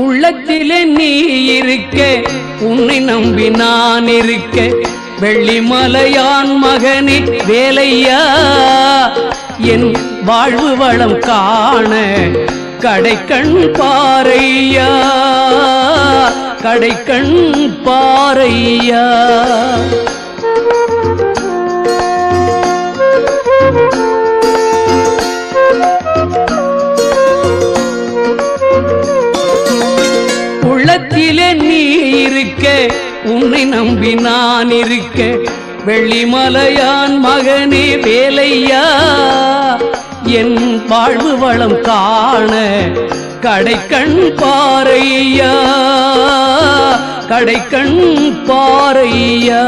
உள்ளத்திலே நீ இருக்க, உன்னை நம்பி நான் இருக்க, வெள்ளிமலையான் மகனே வேலையா, என் வாழ்வு வளம் காண கடைக்கண் பாரையா, கடைக்கண் பாரையா. உள்ளத்திலே நீ இருக்க, உன்னை நம்பி நான் இருக்க, வெள்ளிமலையான் மகனே வேலையா, என் வாழ்வு வளம் காண கடைக்கண் பாரையா, கடைக்கண் பாரையா.